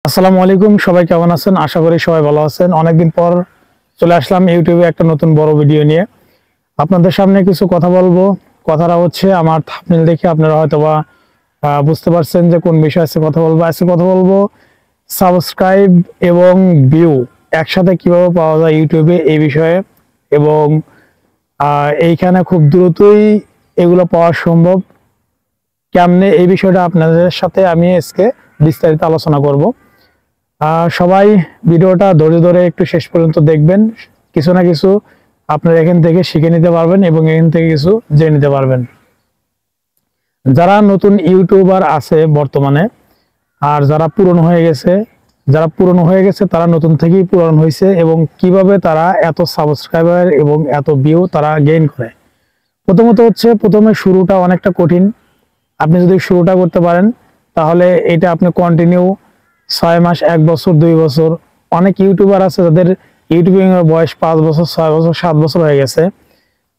আসসালামু আলাইকুম, সবাই কেমন আছেন? আশা করি সবাই ভালো আছেন। অনেকদিন পর চলে আসলাম ইউটিউবে একটা নতুন বড় ভিডিও নিয়ে। আপনাদের সামনে কিছু কথা বলবো। কথাটা হচ্ছে, আমার থাম্বনেল দেখে আপনারা হয়তোবা বুঝতে পারছেন যে কোন বিষয়ে আজকে কথা বলবো। আজকে কথা বলবো সাবস্ক্রাইব এবং ভিউ একসাথে কিভাবে পাওয়া যায় ইউটিউবে, এই বিষয়ে। এবং এইখানে খুব দ্রুতই এগুলো পাওয়া সম্ভব কেমনে, এই বিষয়টা আপনাদের সাথে আমি আজকে বিস্তারিত আলোচনা করব। সবাই ভিডিওটা ধৈর্য ধরে একটু শেষ পর্যন্ত দেখবেন। কিছু না কিছু আপনারা এখান থেকে শিখে নিতে পারবেন এবং এখান থেকে কিছু জেনে নিতে পারবেন। যারা নতুন ইউটিউবার আছে বর্তমানে, আর যারা পুরনো হয়ে গেছে তারা নতুন থেকেই পুরনো হয়েছে, এবং কিভাবে তারা এত সাবস্ক্রাইবার এবং এত ভিউ তারা গেইন করে। প্রথমে শুরুটা অনেকটা কঠিন। আপনি যদি শুরুটা করতে পারেন তাহলে এটা আপনি কন্টিনিউ 6 মাস, 1 বছর, 2 বছর, অনেক ইউটিউবার আছে যাদের ইউটিউবিং এর বয়স 5 বছর, 6 বছর, 7 বছর হয়ে গেছে।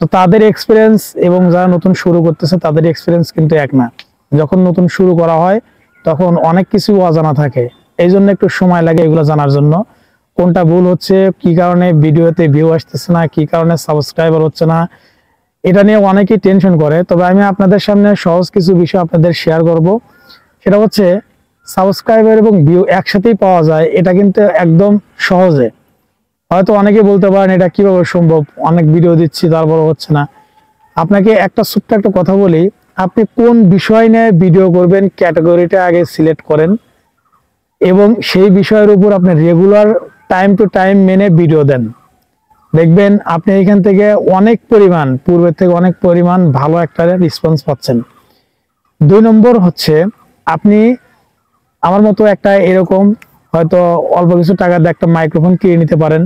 তো তাদের এক্সপিরিয়েন্স এবং যারা নতুন শুরু করতেছে তাদের এক্সপিরিয়েন্স কিন্তু এক না। যখন নতুন শুরু করা হয় তখন অনেক কিছু অজানা থাকে, এই জন্য একটু সময় লাগে এগুলো জানার জন্য। কোনটা ভুল হচ্ছে, কি কারণে ভিডিওতে ভিউ আসতেছে না, কি কারণে সাবস্ক্রাইবার হচ্ছে না, এটা নিয়ে অনেকেই টেনশন করে। তবে আমি আপনাদের সামনে সহজ কিছু বিষয় আপনাদের শেয়ার করব। সেটা হচ্ছে, সাবস্ক্রাইবার এবং ভিউ একসাথেই পাওয়া যায়, এটা কিন্তু একদম সহজে। হয়তো অনেকে বলতে পারেন এটা কিভাবে সম্ভব, অনেক ভিডিও দিচ্ছি তারপর হচ্ছে না। আপনাকে ছোট্ট একটা কথা বলি, আপনি কোন বিষয় নিয়ে ভিডিও করবেন ক্যাটাগরিটা আগে সিলেক্ট করেন, এবং সেই বিষয়ের উপর আপনি রেগুলার টাইম টু টাইম মেনে ভিডিও দেন। দেখবেন আপনি এখান থেকে পূর্বের থেকে অনেক পরিমাণ ভালো একটা রেসপন্স পাচ্ছেন। 2 নম্বর হচ্ছে, আপনি আমার মতো একটা এরকম হয়তো অল্প কিছু টাকা দিয়ে একটা মাইক্রোফোন কিনে নিতে পারেন,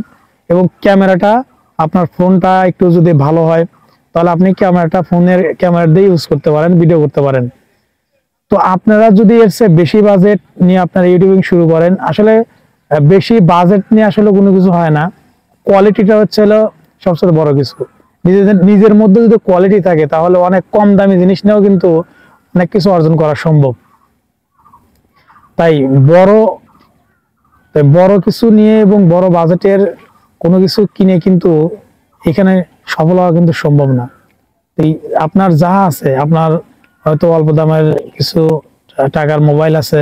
এবং ক্যামেরাটা, আপনার ফোনটা একটু যদি ভালো হয় তাহলে আপনি ফোনের ক্যামেরা দিয়ে ইউজ করতে পারেন, ভিডিও করতে পারেন। তো আপনারা যদি এর চেয়ে বেশি বাজেট নিয়ে আপনারা ইউটিউবিং শুরু করেন, আসলে বেশি বাজেট নিয়ে আসলে কোনো কিছু হয় না। কোয়ালিটিটা হচ্ছে সবচেয়ে বড় কিছু। নিজের মধ্যে যদি কোয়ালিটি থাকে তাহলে অনেক কম দামি জিনিস নিয়েও কিন্তু অনেক কিছু অর্জন করা সম্ভব। তাই বড় কিছু নিয়ে এবং বড় বাজেটের কোনো কিছু কিনে কিন্তু এখানে সফল হওয়া কিন্তু সম্ভব না। এই আপনার যা আছে, আপনার হয়তো অল্প দামের কিছু টাকার মোবাইল আছে,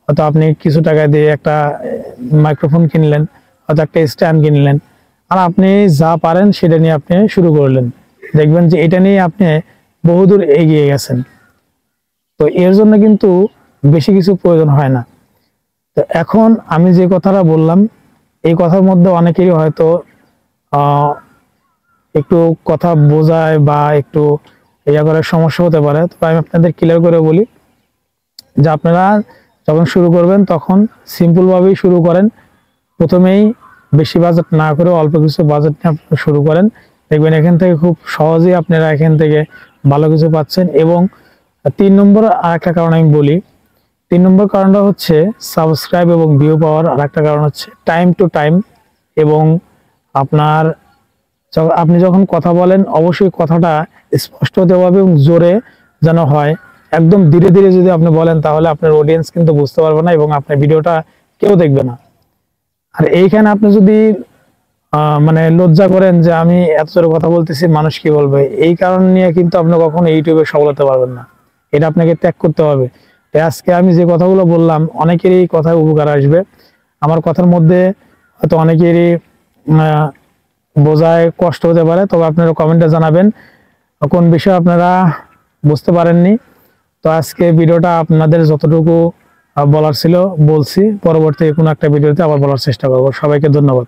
হয়তো আপনি কিছু টাকা দিয়ে একটা মাইক্রোফোন কিনলেন, হয়তো একটা স্ট্যান্ড কিনলেন, আর আপনি যা পারেন সেটা নিয়ে আপনি শুরু করলেন। দেখবেন যে এটা নিয়ে আপনি বহুদূর এগিয়ে গেছেন। তো এর জন্য কিন্তু বেশি কিছু প্রয়োজন হয় না। তো এখন আমি যে কথাটা বললাম, এই কথার মধ্যে অনেকেরই হয়তো একটু কথা বোঝায় বা একটু করার সমস্যা হতে পারে। তো আমি আপনাদের ক্লিয়ার করে বলি যে, আপনারা যখন শুরু করবেন তখন সিম্পল ভাবেই শুরু করেন। প্রথমেই বেশি বাজেট না করে অল্প কিছু বাজেট নিয়ে আপনারা শুরু করেন। দেখবেন এখান থেকে খুব সহজেই আপনারা এখান থেকে ভালো কিছু পাচ্ছেন। এবং 3 নম্বর আরেকটা কারণ আমি বলি, 3 নম্বর কারণটা হচ্ছে সাবস্ক্রাইব এবং ভিউ পাওয়ার আরেকটা কারণ হচ্ছে টাইম টু টাইম। এবং আপনি যখন কথা বলেন অবশ্যই কথাটা স্পষ্ট হতে হবে এবং জোরে যেন হয়। একদম ধীরে ধীরে যদি আপনি বলেন তাহলে আপনার অডিয়েন্স কিন্তু বুঝতে পারবে না এবং আপনার ভিডিওটা কেউ দেখবে না। আর এইখানে আপনি যদি মানে লজ্জা করেন যে আমি এত জোরে কথা বলতেছি, মানুষ কি বলবে, এই কারণ নিয়ে কিন্তু আপনি কখনো ইউটিউবে সফল হতে পারবেন না। এটা আপনাকে ত্যাগ করতে হবে। তাই আজকে আমি যে কথাগুলো বললাম, অনেকেরই কথায় উপকার আসবে। আমার কথার মধ্যে হয়তো অনেকেরই বোঝায় কষ্ট হতে পারে, তবে আপনারা কমেন্টে জানাবেন কোন বিষয় আপনারা বুঝতে পারেননি। তো আজকে ভিডিওটা আপনাদের যতটুকু বলার ছিল বলছি, পরবর্তী কোনো একটা ভিডিওতে আবার বলার চেষ্টা করব। সবাইকে ধন্যবাদ।